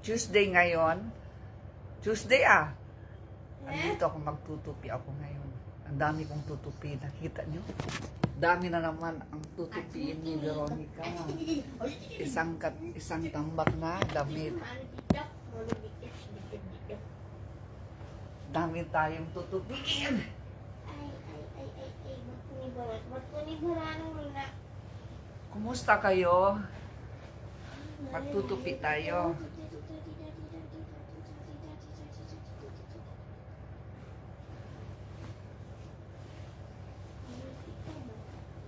Tuesday ngayon. Tuesday Andito ako, magtutupi ako ngayon. Ang dami kong tutupi. Nakita nyo? Dami na naman ang tutupiin ni Veronica. Isang tambak na damit. Dami tayong tutupiin. Kumusta kayo? Magtutupi tayo.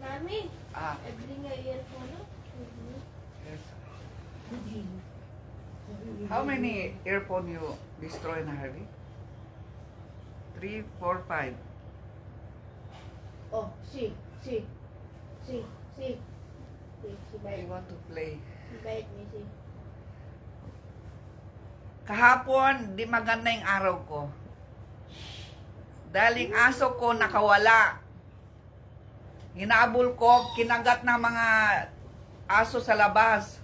Mami, I bring your earphone. Yes. How many earphone you destroy na, Harvey? 3, 4, 5. Oh, see. See, I want to play. She bite me, see. Kahapon, di maganda yung araw ko. Dahil yung aso ko nakawala. Hinabol ko, kinagat ng mga aso sa labas.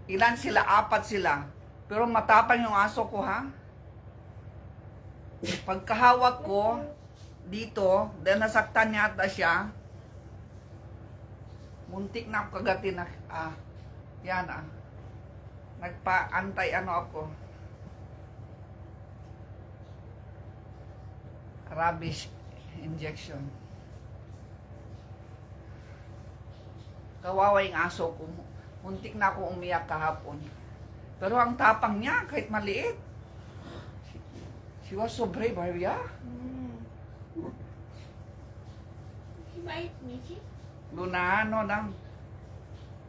Ilan sila? 4 sila. Pero matapang yung aso ko, ha? Pagkahawak ko, dito, dahil nasaktan yata siya, muntik na ako kagatin na, yan nagpa-antay ako. Rabies injection. Kawawa yung aso ko. Muntik na ako umiyak kahapon. Pero ang tapang niya, kahit maliit. She was so brave, Maria. She bite me, see. Luna, no dang.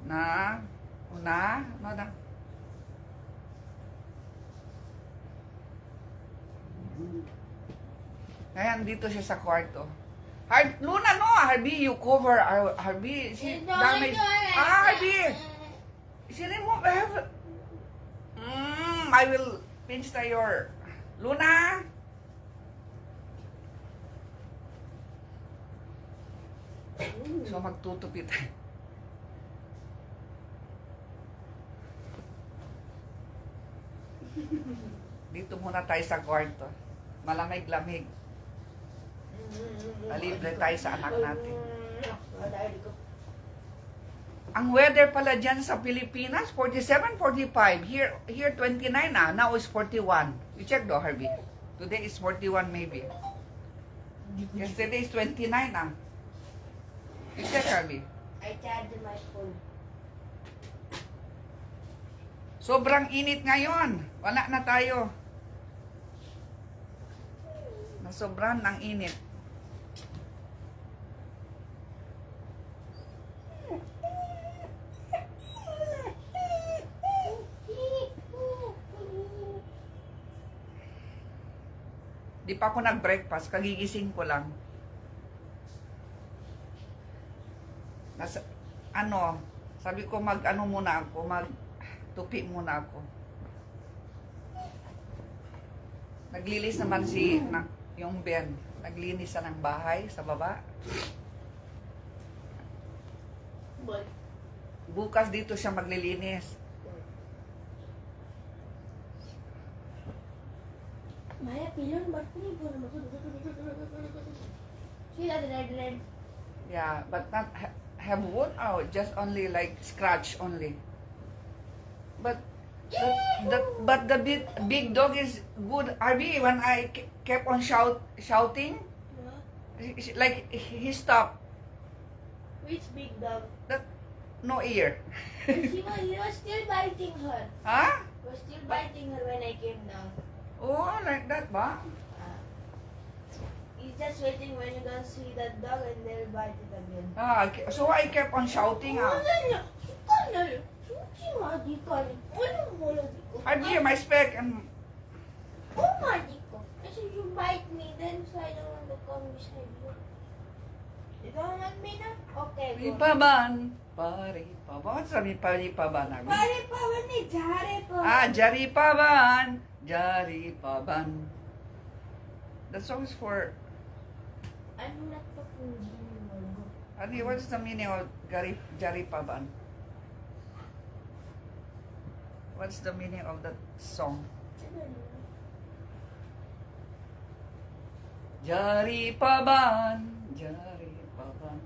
Una, no dang. Ngayon, dito siya sa kwarto. Luna, no! Harvey, you cover. Harvey, si damage. Harvey! Remove. I will pinch your... Luna! So, magtutupi tayo. Dito muna tayo sa kwarto. Malamig-lamig. Libre tayo sa anak natin. Ang weather pala dyan sa Pilipinas, 47, 45. Here 29 now is 41. You check though, Harvey. Today is 41 maybe. Yesterday is 29 You check, Harvey. I charge my phone. Sobrang init ngayon. Wala na tayo. Nasobran ng init. Di pa ako nag-breakfast. Kagigising ko lang. Sabi ko muna ako. Magtupi muna ako. Naglilis naman yung Ben. Naglinis na ng bahay sa baba. Bukas dito siya maglilinis. Maya, pilon, ba't pinipon mo? See that red? Yeah, but not have wound out. Just only like scratch only. But the big dog is good. Arby, when I kept on shouting, like he stopped. Which big dog? No ear. He was still biting her. Huh? He was still biting her when I came down. Oh, like that ba? He's just waiting when you gonna see that dog and they'll bite it again. So I kept on shouting. Arby, my spec and Oh my God! I said you bite me, then so I don't want to come beside you. You don't want me now? Okay, go. Ripaban. Paripaban. What's a Ripaban? Paripaban ni Jaripaban. Jaripaban. Jaripaban. That song is for... I'm not fucking Jaripaban. What's the meaning of Jaripaban? What's the meaning of that song? I don't know. Jari paban, jari paban.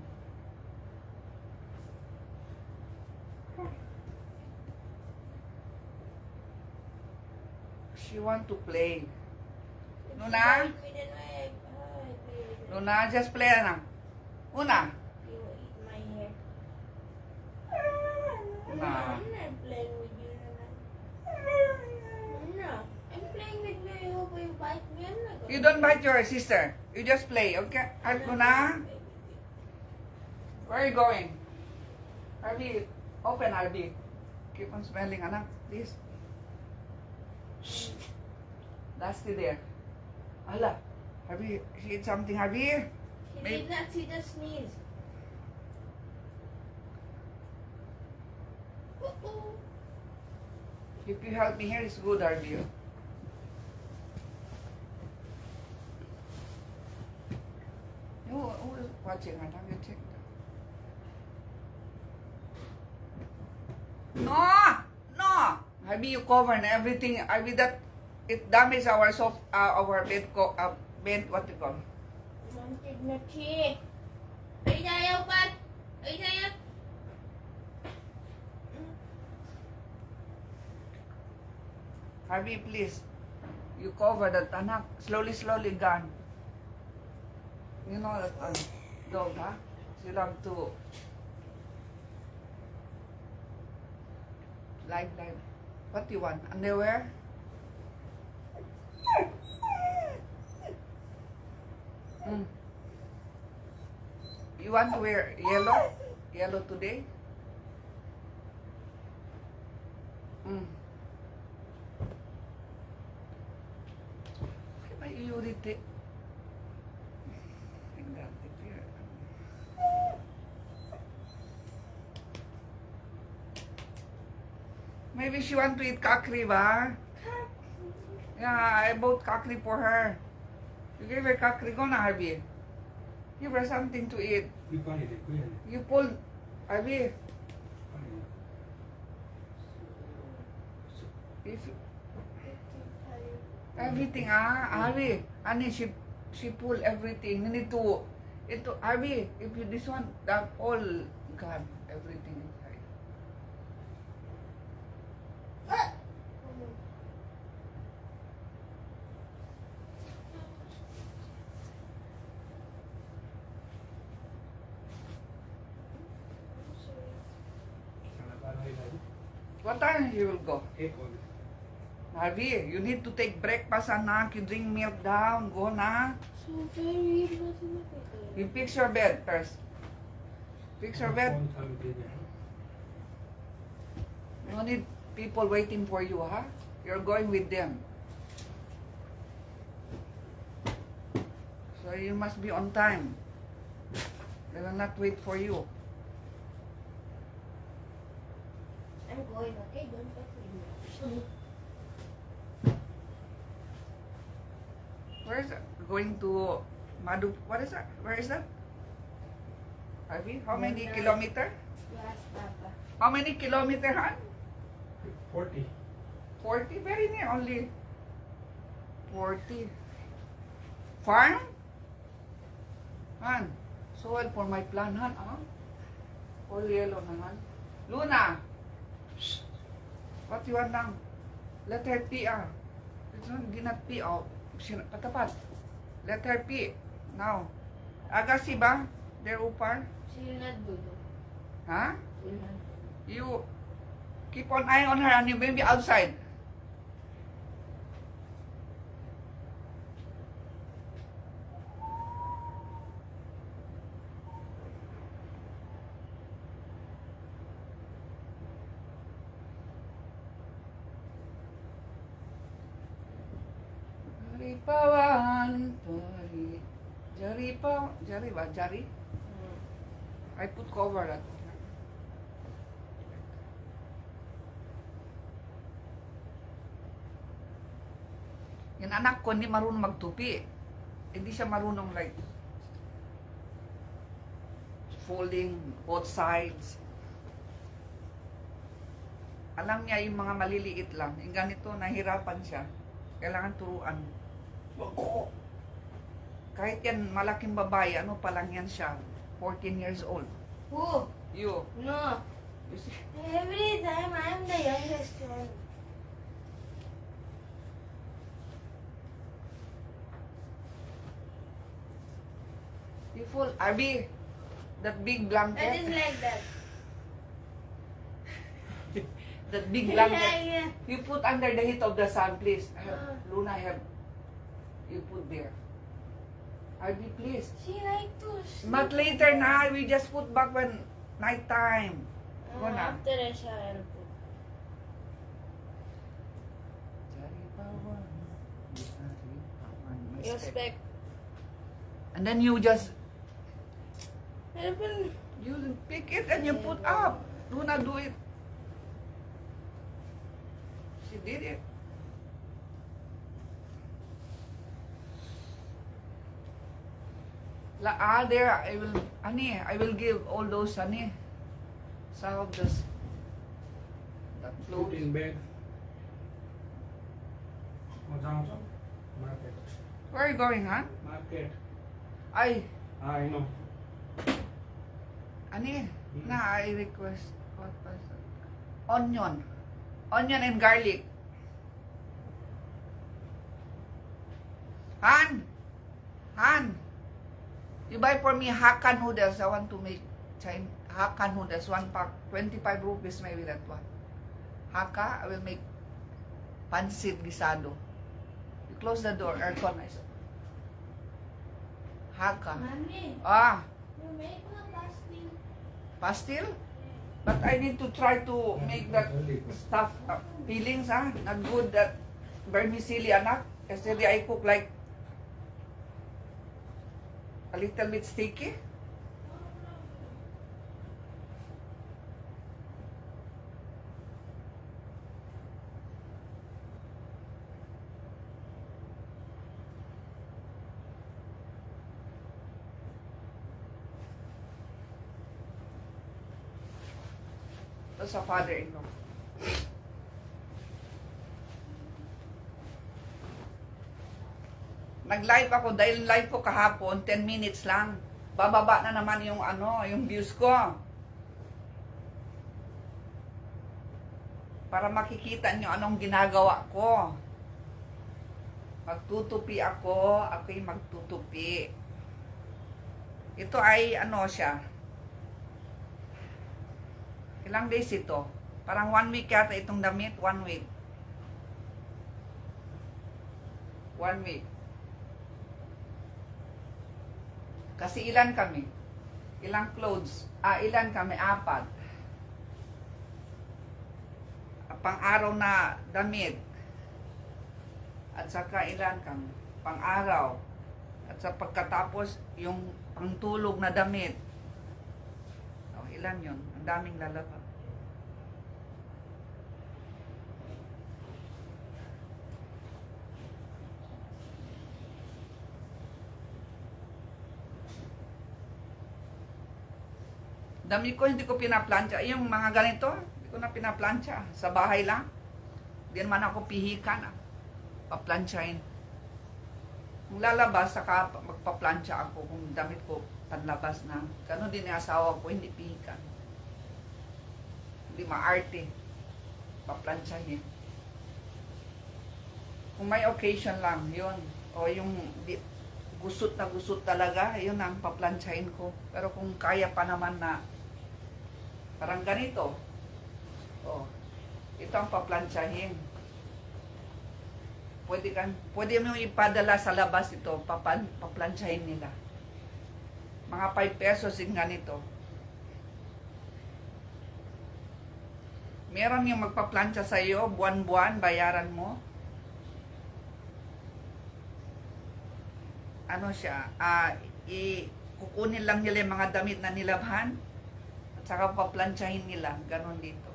She want to play. If Luna? you bite me, then I play with it. Luna, just play na. Una. You will eat my hair. Nah. I'm not playing with you, Nana. No. I'm playing with you. You hope you bite me. I'm not gonna You don't play. bite your sister. You just play, okay? I'm not Luna, gonna play with you. where are you going? Harvey, open Harvey. Keep on smelling, anak. Please. Shh. Dusty there. Ala. Harvey, she eat something, Harvey. She Maybe- did not. She just sneezed. Uh-oh. If you help me here, it's good, Harvey. Who is watching? I don't you check. No! No! Harvey, you cover and everything. Harvey, that it damages our soft, our bed, bed, what you call? Mantig na, Chi. Ay, dayaw, Pat. Ay, dayaw. Harvey, please. You cover that anak. Slowly, slowly gone. You know that dog, huh? She love to like. What do you want? Underwear? Mm. You want to wear yellow? Yellow today? Mm. Why you irritate? Maybe she want to eat kakri, ba? Yeah, I bought kakri for her. You gave her kakri, go na, Harvey. Give her something to eat. You pulled, Harvey. If everything, Harvey, Ani, she pull everything. You need to, Harvey, if you this one, that all gone, everything inside. What time you will go? Harvey, you need to take breakfast, anak. You drink milk down. Go na. So very mathematical. You fix your bed first. Fix your bed. No need people waiting for you, huh? You're going with them. So you must be on time. They will not wait for you. I'm going, okay? Don't fuck with me. Where is that? Going to Madu. What is that? Where is that? Harvey, how many Mandai. kilometer? Yes, Papa. How many kilometer, Han? 40. 40? Very near, only 40. Farm? Han, soil for my plant, Han. All yellow na, Han. Luna! Shh. What you want now? Let her pee, It's not, di not pee, patapat. Let her pee. Now. Agassi ba? There, upar? She will not do that. Huh? She will not. You keep an eye on her and you may be outside. Paripawan, jari ba? Jari? I put cover that. Yung anak ko hindi marunong magtupi. Hindi siya marunong like folding both sides. Alam niya yung mga maliliit lang. Yung ganito, nahirapan siya. Kailangan turuan. Kahit yan, malaking babae, ano pa lang yan siya. 14 years old. Who? You. No. You see? Every time I'm the youngest one. You full. Arby, that big I blanket. didn't like that. That big blanket. Yeah. You put under the heat of the sun, please. Luna, have. You put there. Arby, please. She like to sleep. But later na, we just put back when night time. Go na. After I shower. You expect. And then you just, Harapan. you pick it and you put up. Luna, do it. She did it. There, I will give all those, some of this, that Put clothes. in bed. Johnson. Market. Where are you going, huh? Market. I I know. I request, what was that? Onion and garlic. Han, you buy for me Hakkan noodles. I want to make Chinese Hakkan noodles, 1 pack, 25 rupees maybe that one. Hakka, I will make pancit gisado. You close the door, aircon. I said. Hakka. Mommy, you make a pastel. Pastil? But I need to try to make that stuff, feelings, not good, that vermicelli, anak. Yesterday I cook like a little bit sticky. Ito sa father-in-law. Nag-live ako dahil live ko kahapon, 10 minutes lang. Bababa na naman yung yung views ko. Para makikita nyo anong ginagawa ko. Magtutupi ako'y magtutupi. Ito ay siya. Ilang days ito? Parang 1 week yata itong damit, 1 week. 1 week. Kasi ilan kami? Ilang clothes? Ilan kami? 4. Pang-araw na damit. At saka ilan kami? Pang-araw. At sa pagkatapos, yung pangtulog na damit. Ilan yun? Ang daming lalaba. Dami ko, hindi ko pinaplansya. Yung mga ganito, hindi ko na pinaplansya. Sa bahay lang. Hindi naman ako pihikan. Paplansyahin. Kung lalabas, saka magpaplansya ako kung damit ko panlabas na. Ganon din yung asawa ko, hindi pihikan. Hindi maarte. Paplansyahin. Kung may occasion lang, yun. O yung gusot na gusot talaga, yun ang paplansyahin ko. Pero kung kaya pa naman na parang ganito, ito ang paplansyahin. Pwede mo ipadala sa labas ito, paplansyahin nila. Mga 5 pesos yung ganito. Meron yung magpaplansya sa iyo, buwan-buwan, bayaran mo. Kukunin lang nila yung mga damit na nilabhan, at saka paplansyahin nila, ganon dito.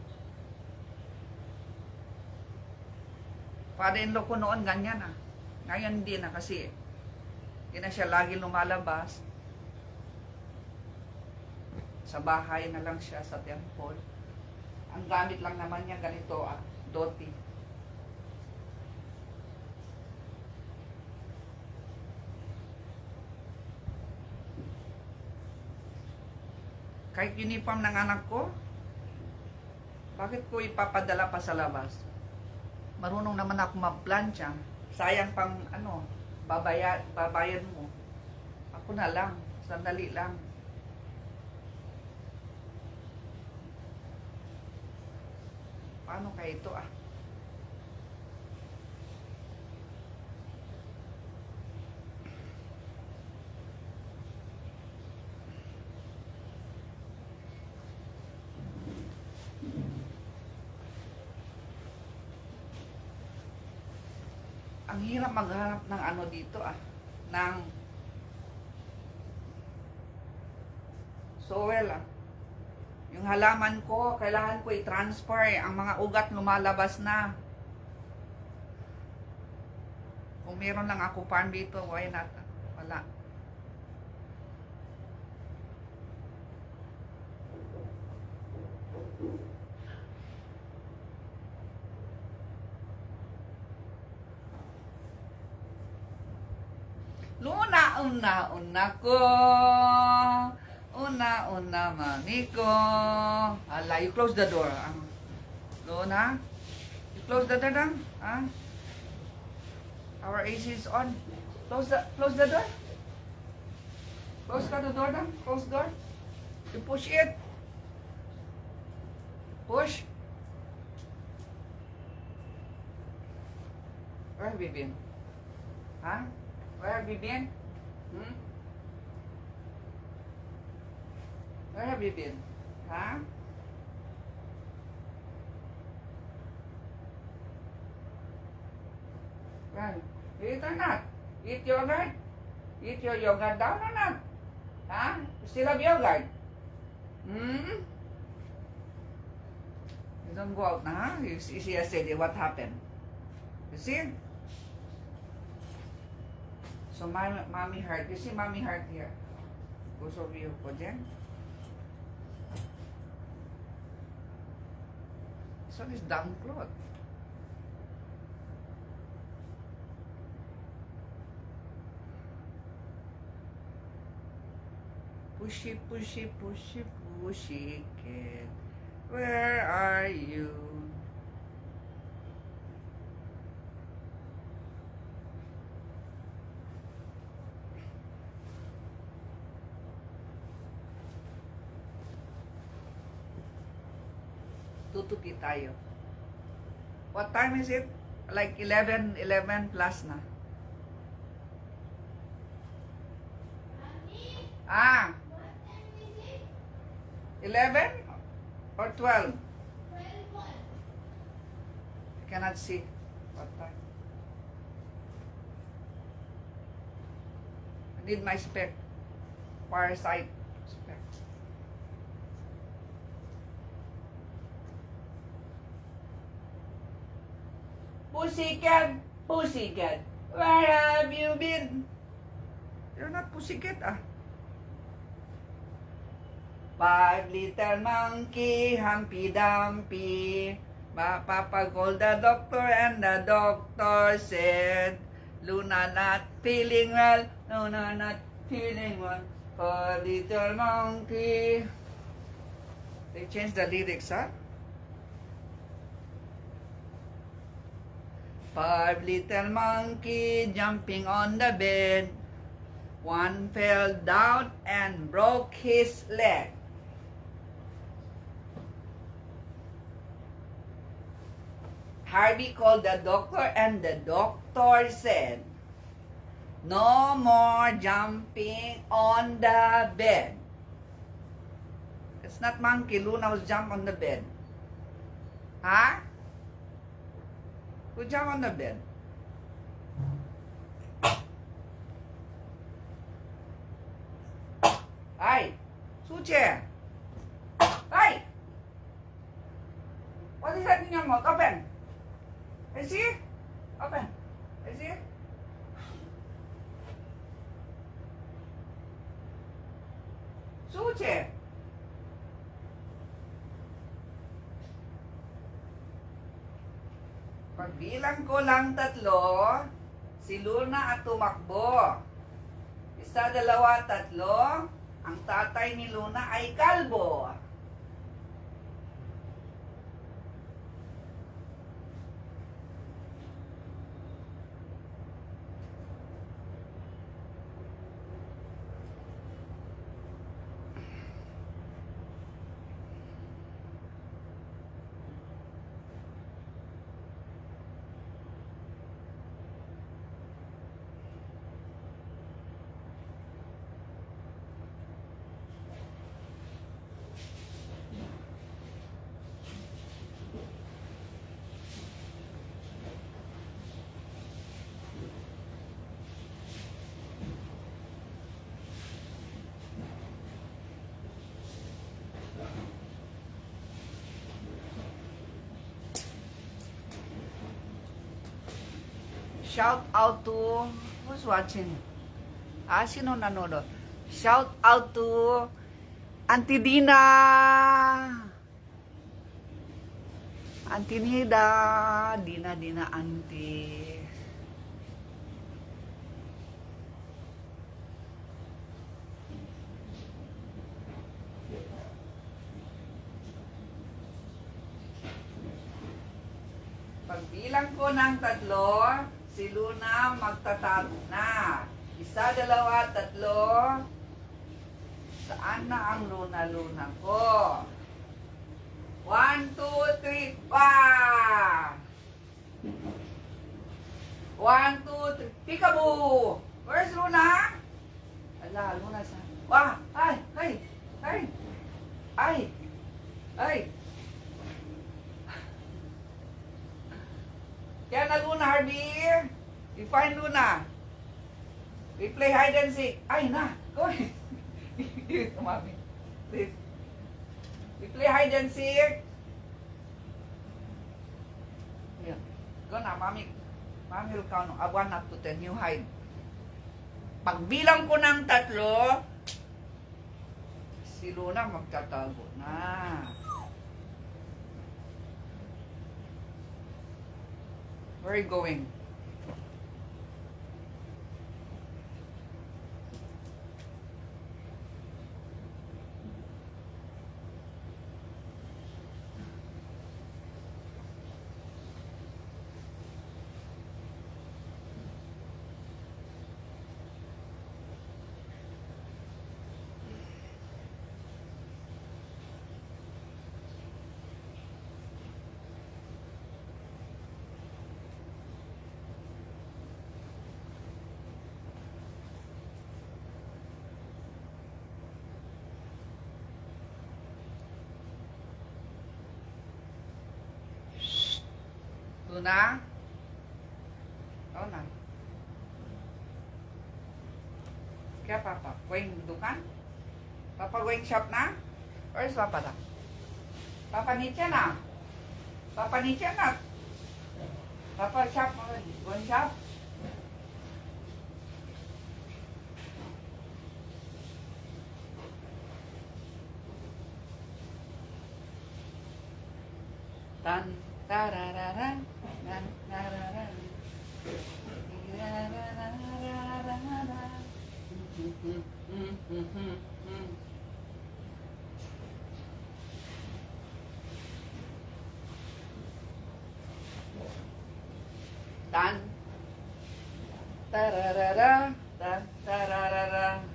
Father-in-law ko noon, ganyan Ngayon hindi na kasi, hindi na siya lagi lumalabas. Sa bahay na lang siya sa temple. Ang gamit lang naman niya ganito, doti. Kahit uniform ng anak ko, bakit ko ipapadala pa sa labas? Marunong naman ako magplansya. Sayang pang babayad mo. Ako na lang, sandali lang. Paano kaya ito Ang hirap maghanap ng dito ng soil Yung halaman ko, kailangan ko i-transfer ang mga ugat lumalabas na. Kung meron lang ako farm dito, why not? Wala. Una ko. Una, mami ko. Ala, you close the door. Luna, you close the door lang. Our AC is on. Close the door. Close the door lang. Close door. You push it. Push. Where have you been? Where have you been? Where have you been? Well, eat or not? Eat yogurt? Eat your yogurt down or not? You still have yogurt? You don't go out na, You see yesterday what happened? You see? So mommy heart. You see mommy heart here? Goes over your foot. So this damn cloth. Pushy, pushy, pushy, pushy kid. Where are you? Tutupi tayo. What time is it? Like 11 plus na. What time is it? 11 or 12? 12. I cannot see what time. I need my spec. Far sight spec. Pussycat, where have you been? You're not pussycat, 5 little monkey, Humpy Dumpy. Papa called the doctor and the doctor said, Luna not feeling well, Luna not feeling well. 5 little monkey. They changed the lyrics, 5 little monkey jumping on the bed. One fell down and broke his leg. Harvey called the doctor and the doctor said, no more jumping on the bed. It's not monkey. Luna was jump on the bed. Who jump on the bed? Ay, Suche. Ay! What is that in your mouth? Open. I see? Open. I see? Suche. Pagbilang ko lang 3, si Luna at tumakbo. 1, 2, 3, ang tatay ni Luna ay kalbo. Shout out to, who's watching? Sino nanonood? Shout out to Auntie Dina! Auntie Nida! Dina, Auntie. Pagbilang ko ng 3, si Luna magtatago na. 1, 2, 3. Saan na ang Luna ko? 1, 2, 3, pa! 1, 2, 3, peekaboo! Where's Luna? Ala, Luna sa... Wah! Ay! Ay! Ay! Ay! Ay! Kaya na Luna, Harvey. We find Luna. We play hide and seek. Ay na, go ahead. Give it to mommy. Please. We play hide and seek. Yeah. Go na, mommy. Mommy will count. 1 up to 10. You hide. Pagbilang ko ng 3, si Luna magtatago na. Where are you going? Luna? Oh na. Kaya Papa, going dukan? Papa going shop na? Where's Papa na? Papa niche na? Papa niche na? Papa shop already. Going shop? Tan tararara, nan tararara, tararara. Tan tararara, tan tararara.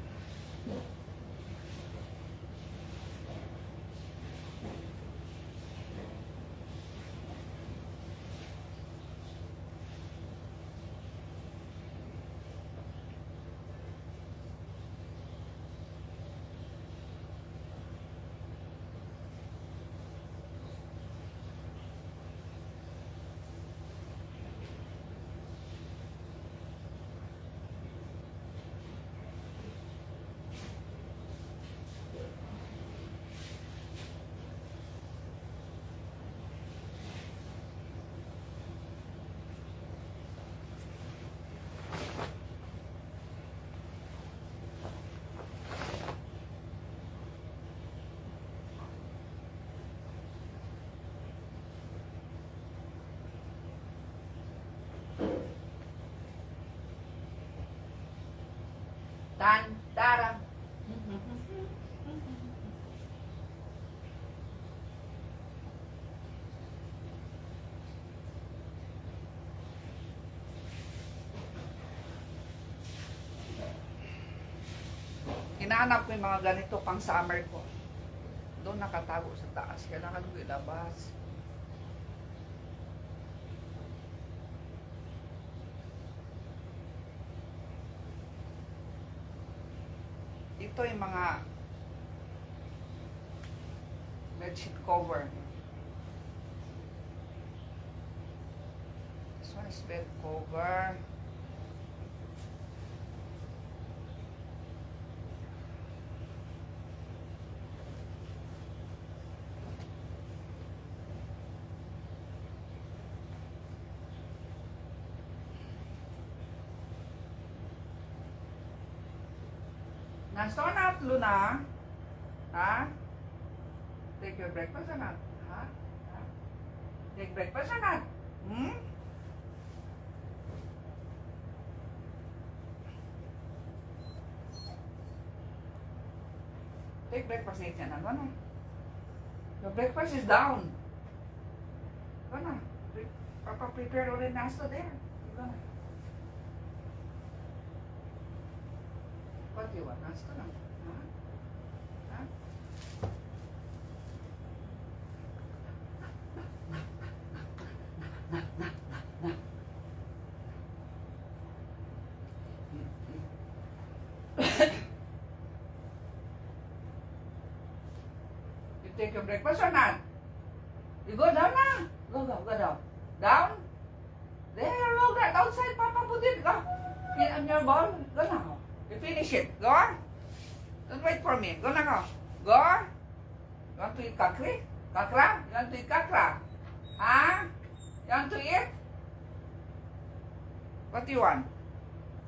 Tan, darang. Hinahanap ko yung mga ganito pang summer ko. Doon nakatago sa taas. Kailangan ko ilabas. Ito yung mga bedsheet cover. This one is bed cover. Nasa na, Luna? Ha? Take your breakfast or not? Ha? Ha? Take breakfast or not? Hmm? Take breakfast na yan. Ano na? Your breakfast is down. Ano na? Papa prepare ulit nasa there. Ano na? What do you want? Nasa lang. Ha? Ha? You take your breakfast or not? You go down now. Go down. Down? There, look that outside. Papa put it. Go. Get on your ball. Go now. You finish it. Go. Don't wait for me. Go now. Go. You want to eat kakri? Kakra? You want to eat kakra? Huh? You want to eat? What do you want?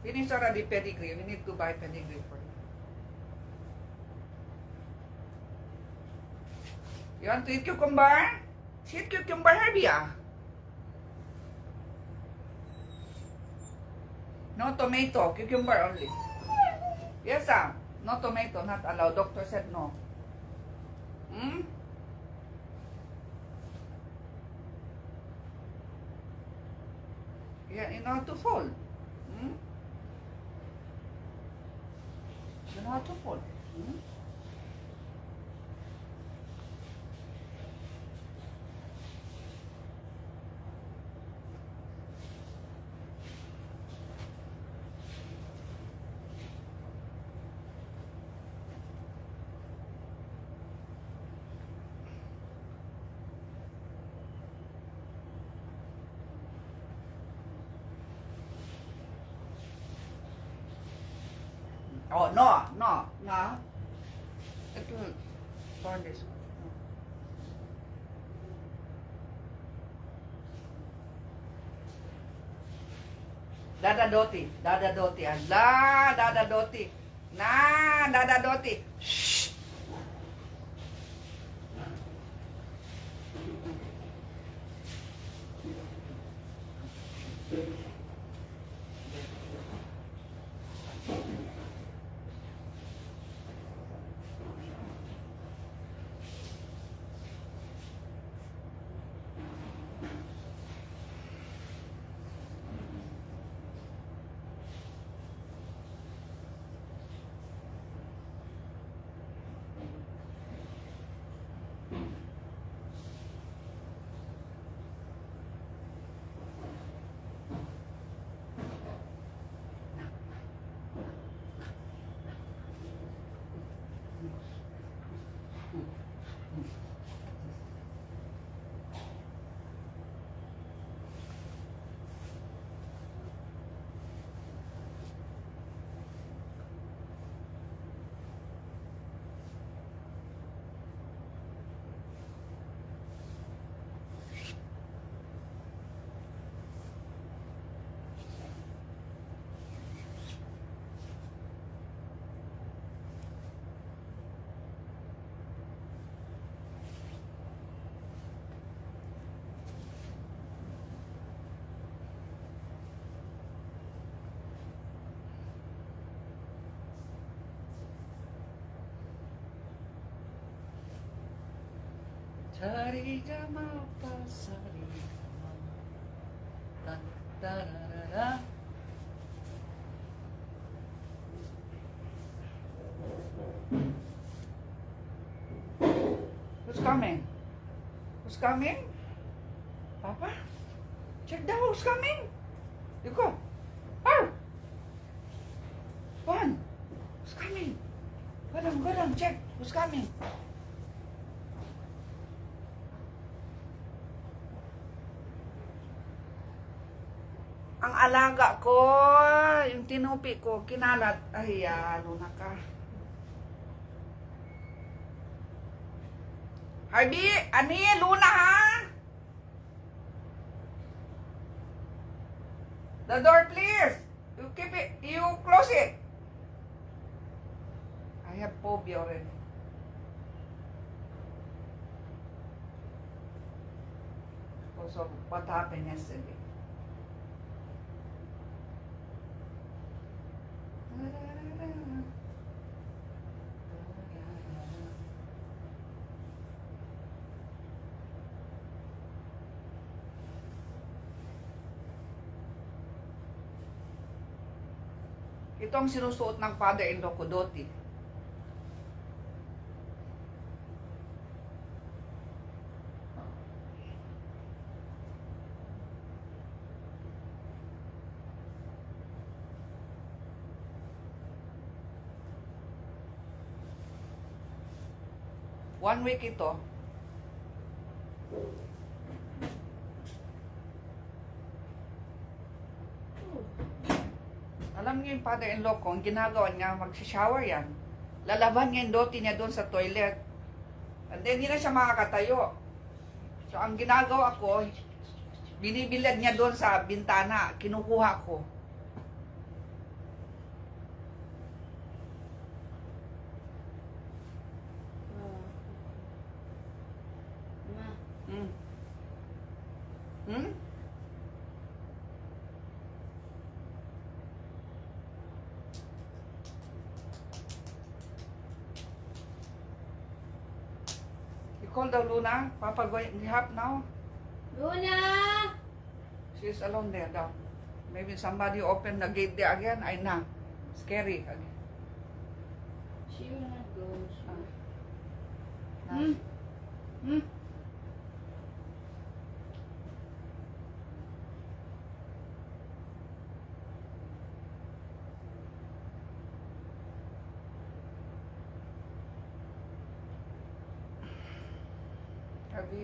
Finish already pedigree. We need to buy pedigree for you. You want to eat cucumber? Eat cucumber, Herbie. No tomato, cucumber only. Yes, no tomato, not allowed. Doctor said no. Hmm? Yeah, you know how to fold. Hmm? You know how to fold. Hmm? Oh, no. It will turn this one. Dada Doti. Allah, Dada Doti. Nah, Dada Doti. Shh. Sarijama pa sarijama. Tan tararara. Who's coming? Who's coming? Papa? Check the who's coming. You go. Oh! One. Who's coming? Go down, check. Who's coming? Ang alaga ko, yung tinupi ko, kinalat. Ay, ano na ka. Harvey, ani, Luna ha? The door, please. You keep it, you close it. I have phobia already. Because of what happened yesterday. Ito ang sinusuot ng father-in-law ko, Doti. One week ito. Alam niyo yung father-in-law ko, ang ginagawa niya, mag-shower yan. Lalaban niya yung Doti niya doon sa toilet. And then, hindi na siya makakatayo. So, ang ginagawa ko, binibilad niya doon sa bintana, kinukuha ko. Ma. Hmm? Hmm? You call the Luna? Papa going help now? Luna! She's alone there down. Maybe somebody open the gate there again. I know. Scary again. She will not go. Now, Hmm? Abby,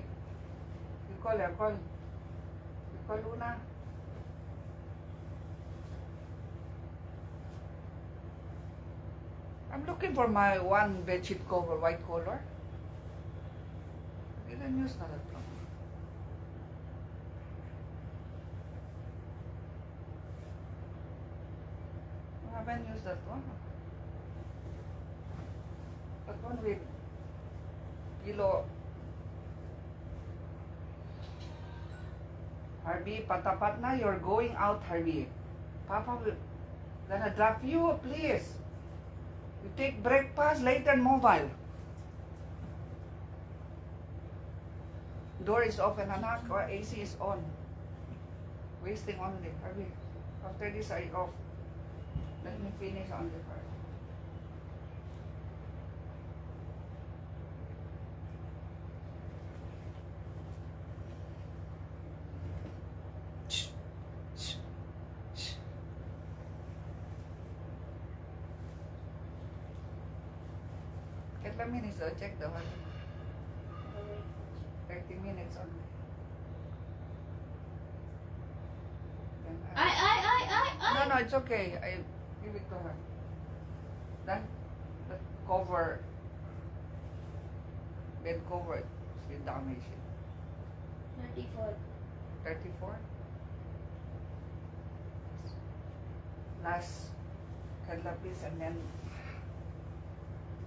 you call her, call. You call Luna. I'm looking for my one bedsheet cover, white color. Didn't use that one. I haven't used that one. That one with pillow. Harvey, patapat na. You're going out, Harvey. Papa will gonna drop you, please. You take breakfast later mobile. Door is open, anak, or AC is on. Wasting only, Harvey. After this, I off. Let me finish on the first. Get the minutes though, check the one. 30 minutes only. Then Ay! No, it's okay. I give it to her. Then the cover, bed cover, she damaged it. 34. 34. Last piece and then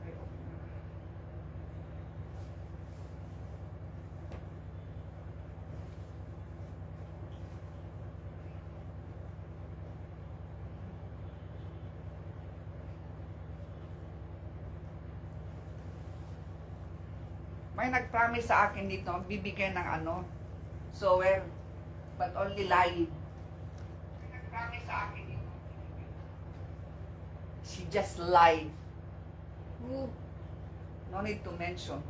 I open it. My May nag-promise sa akin dito, bibigyan ng ano, sower, but only lying. May nag-promise sa akin dito. She just lied. Who? No need to mention.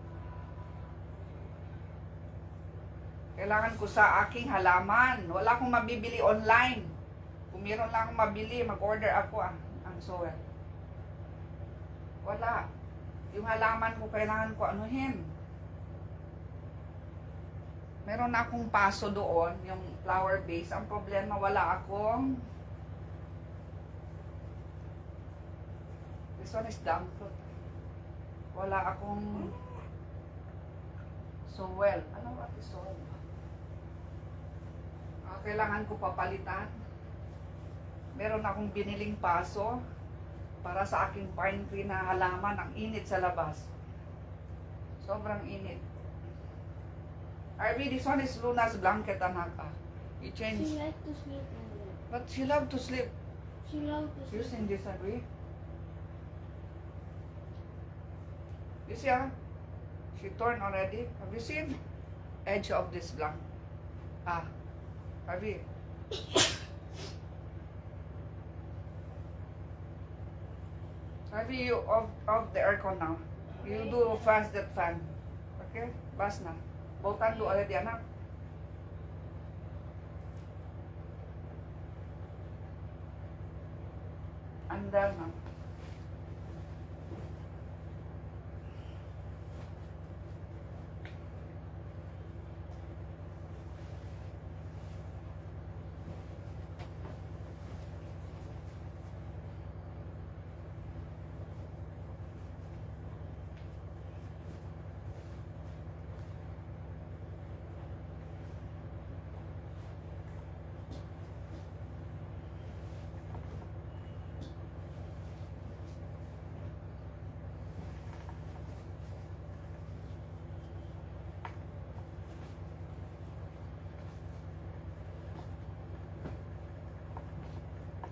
Kailangan ko sa aking halaman. Wala akong mabibili online. Kung meron lang akong mabili, mag-order ako ang sower. Wala. Yung halaman ko, kailangan ko anuhin. Meron na akong paso doon, yung flower base. Ang problema, wala akong... This one is damp fruit. Wala akong... Soil. Ano ba ito soil? Kailangan ko papalitan. Meron akong biniling paso para sa aking pine tree na halaman. Ang init sa labas. Sobrang init. Arby, this one is Luna's blanket, anak. You change. She like to sleep in there. But she love to sleep. She love to sleep. Using this, Arby. You see, she torn already. Have you seen edge of this blanket? Arby. Arby, you off the aircon now. You do fast that fan. Okay? Bas na. Bautan do already, anak. Andar na.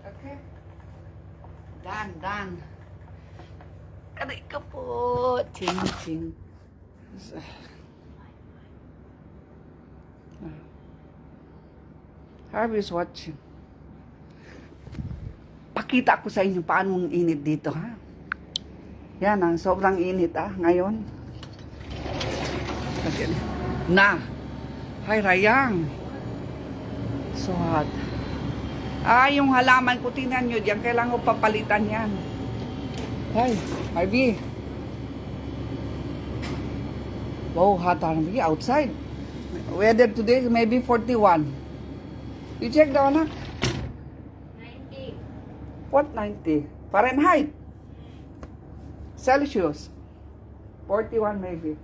Okay. Dan. Aray ka po. Ching. Harvey is watching. Pakita ko sa inyo paano ang init dito, ha? Yan, ang sobrang init, ngayon. Na. Hi, Rayang. So hot. Yung halaman ko, tingnan nyo diyan. Kailangan ko papalitan yan. Hi, Harvey. Wow, hot Harvey. Outside. Weather today maybe 41. You check daw, anak? 90. What 90? Fahrenheit. Celsius. 41 maybe.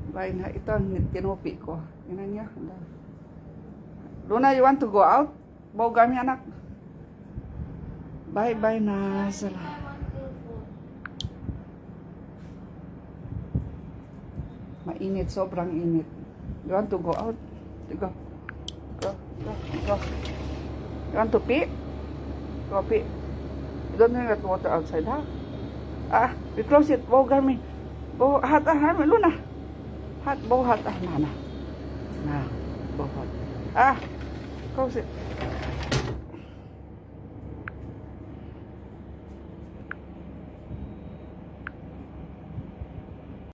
Bye na. Ito ang tinupi ko. Yan niya. Luna, you want to go out? Bawa kami, anak. Bye-bye na. Mainit, sobrang init. You want to go out? Go. You want to pee? Go pee. You don't need that water outside, ha? We close it. Bawa kami. Bawa hot, Harvey, Luna. Hot, bawa hot, Nana. Bawa hot. Close it.